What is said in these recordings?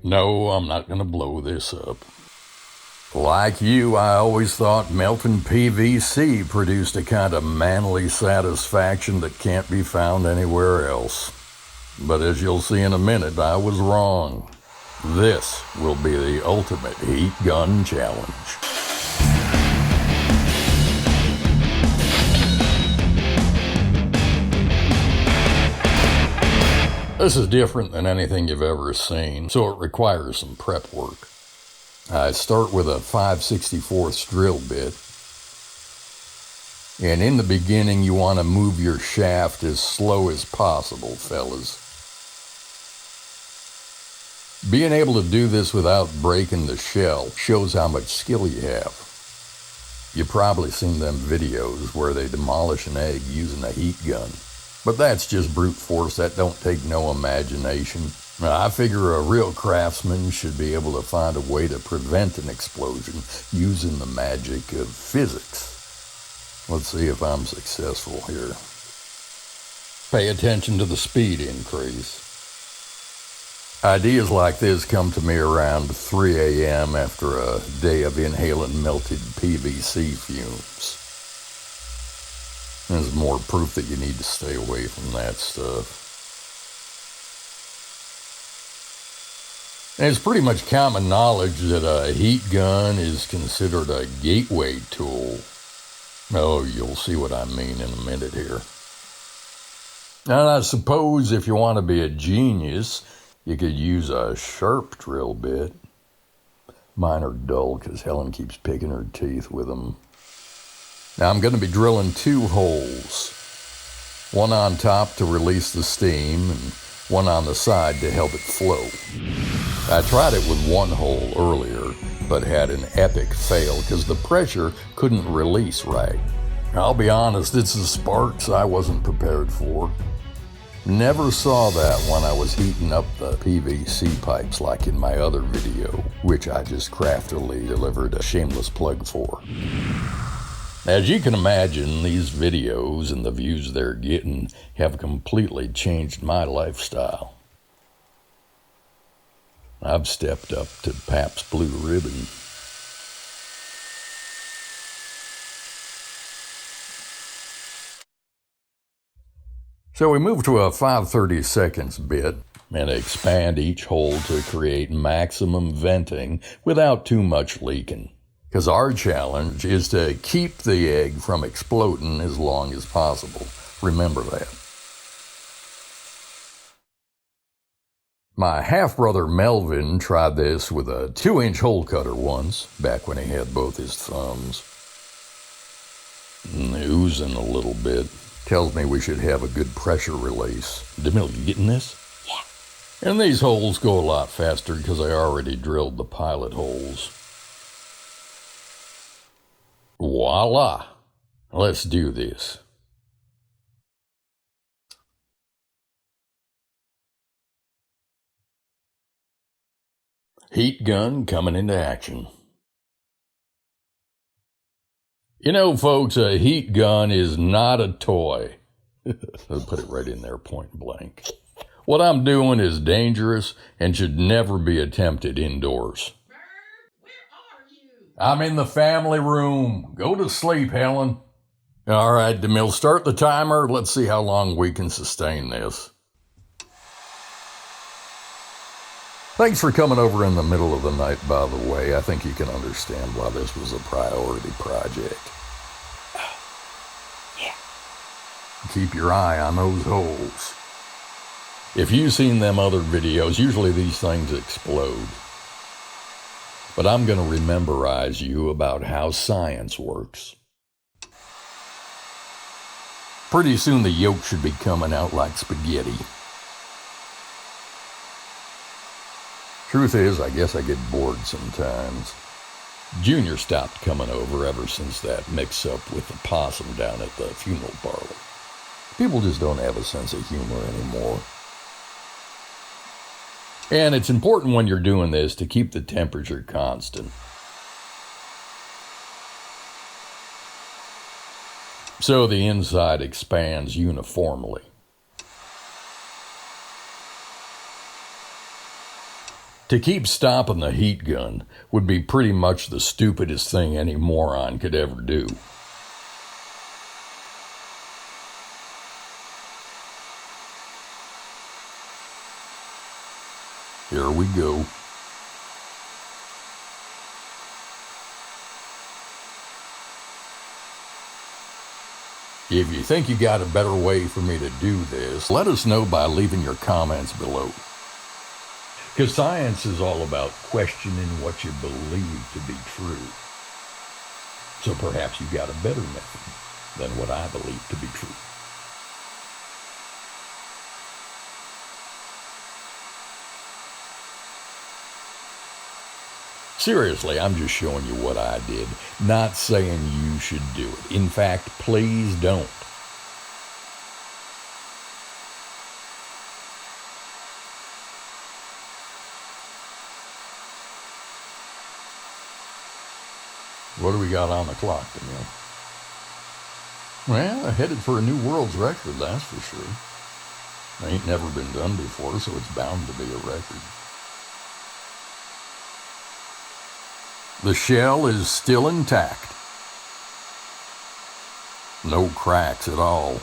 No, I'm not going to blow this up. Like you, I always thought melting PVC produced a kind of manly satisfaction that can't be found anywhere else. But as you'll see in a minute, I was wrong. This will be the ultimate heat gun challenge. This is different than anything you've ever seen, so it requires some prep work. I start with a 5/64 drill bit. And in the beginning, you want to move your shaft as slow as possible, fellas. Being able to do this without breaking the shell shows how much skill you have. You've probably seen them videos where they demolish an egg using a heat gun. But that's just brute force. That don't take no imagination. Now, I figure a real craftsman should be able to find a way to prevent an explosion using the magic of physics. Let's see if I'm successful here. Pay attention to the speed increase. Ideas like this come to me around 3 a.m. after a day of inhaling melted PVC fumes. There's more proof that you need to stay away from that stuff. And it's pretty much common knowledge that a heat gun is considered a gateway tool. Oh, you'll see what I mean in a minute here. And I suppose if you want to be a genius, you could use a sharp drill bit. Mine are dull because Helen keeps picking her teeth with them. Now I'm going to be drilling 2 holes. One on top to release the steam and one on the side to help it flow. I tried it with 1 hole earlier, but had an epic fail because the pressure couldn't release right. I'll be honest, it's the sparks I wasn't prepared for. Never saw that when I was heating up the PVC pipes like in my other video, which I just craftily delivered a shameless plug for. As you can imagine, these videos and the views they're getting have completely changed my lifestyle. I've stepped up to Pabst Blue Ribbon. So we move to a 5/32 bit and expand each hole to create maximum venting without too much leaking. Because our challenge is to keep the egg from exploding as long as possible. Remember that. My half-brother Melvin tried this with a 2-inch hole cutter once, back when he had both his thumbs. Oozing a little bit. Tells me we should have a good pressure release. DeMille, you getting this? Yeah. And these holes go a lot faster because I already drilled the pilot holes. Voila! Let's do this. Heat gun coming into action. You know, folks, a heat gun is not a toy. I'll put it right in there, point blank. What I'm doing is dangerous and should never be attempted indoors. I'm in the family room. Go to sleep, Helen. All right, DeMille, start the timer. Let's see how long we can sustain this. Thanks for coming over in the middle of the night, by the way. I think you can understand why this was a priority project. Yeah. Keep your eye on those holes. If you've seen them other videos, usually these things explode. But I'm going to rememberize you about how science works. Pretty soon the yolk should be coming out like spaghetti. Truth is, I guess I get bored sometimes. Junior stopped coming over ever since that mix-up with the possum down at the funeral parlor. People just don't have a sense of humor anymore. And it's important when you're doing this to keep the temperature constant. So the inside expands uniformly. To keep stopping the heat gun would be pretty much the stupidest thing any moron could ever do. Here we go. If you think you got a better way for me to do this, let us know by leaving your comments below. Because science is all about questioning what you believe to be true. So perhaps you got a better method than what I believe to be true. Seriously, I'm just showing you what I did, not saying you should do it. In fact, please don't. What do we got on the clock, Danielle? Well, headed for a new world's record, that's for sure. Ain't never been done before, so it's bound to be a record. The shell is still intact. No cracks at all.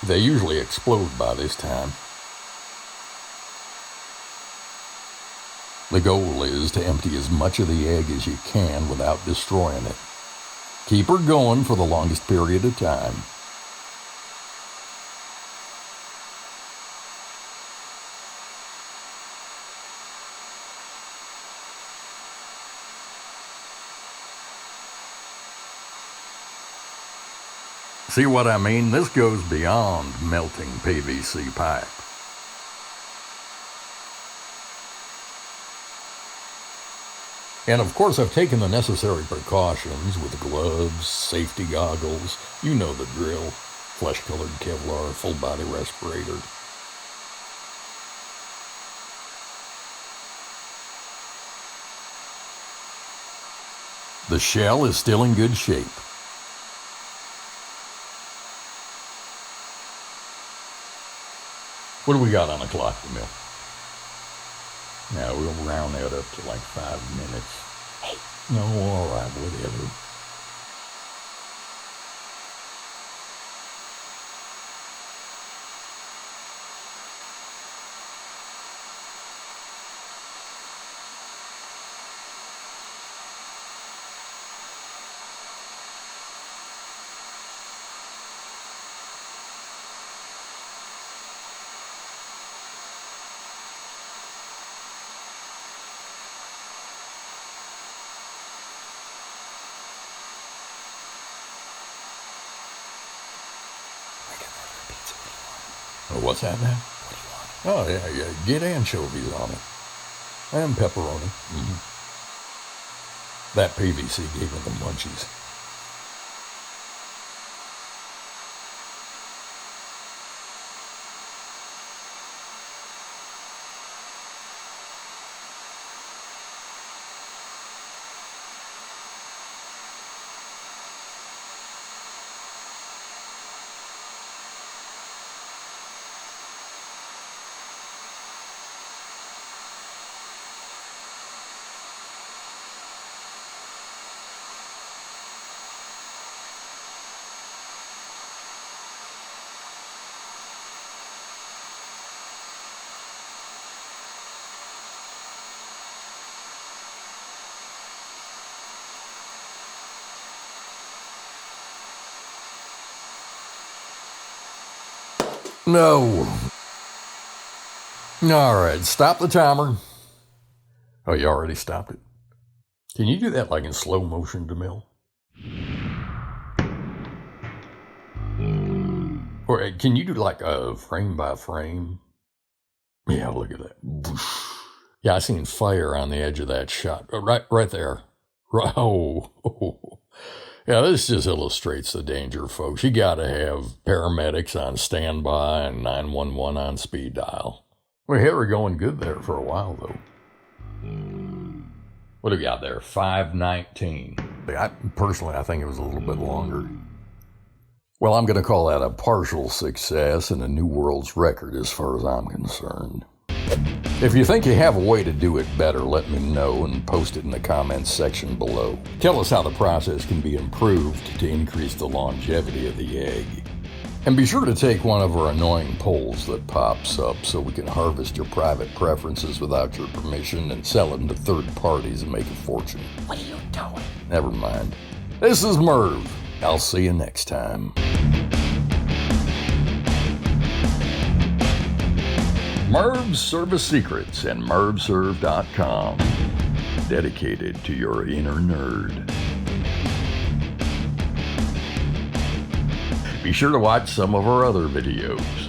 They usually explode by this time. The goal is to empty as much of the egg as you can without destroying it. Keep her going for the longest period of time. See what I mean? This goes beyond melting PVC pipe. And of course, I've taken the necessary precautions with gloves, safety goggles, you know the drill, flesh-colored Kevlar, full-body respirator. The shell is still in good shape. What do we got on the clock, Emil? Now we'll round that up to like 5 minutes. Hey. No, all right, whatever. What's that now? What do you want? Oh, yeah. Get anchovies on it. And pepperoni. Mm-hmm. That PVC gave me the munchies. No. All right, stop the timer. Oh, you already stopped it. Can you do that like in slow motion, DeMille? Or can you do like a frame by frame? Yeah, look at that. Yeah, I seen fire on the edge of that shot. Right there. Oh. Yeah, this just illustrates the danger, folks. You got to have paramedics on standby and 911 on speed dial. We had her going good there for a while, though. What do we got there? 5:19. Personally, I think it was a little bit longer. Well, I'm going to call that a partial success and a new world's record as far as I'm concerned. If you think you have a way to do it better, let me know and post it in the comments section below. Tell us how the process can be improved to increase the longevity of the egg. And be sure to take one of our annoying polls that pops up so we can harvest your private preferences without your permission and sell them to third parties and make a fortune. What are you doing? Never mind. This is Merv. I'll see you next time. Merv's Service Secrets and mervserve.com. Dedicated to your inner nerd. Be sure to watch some of our other videos.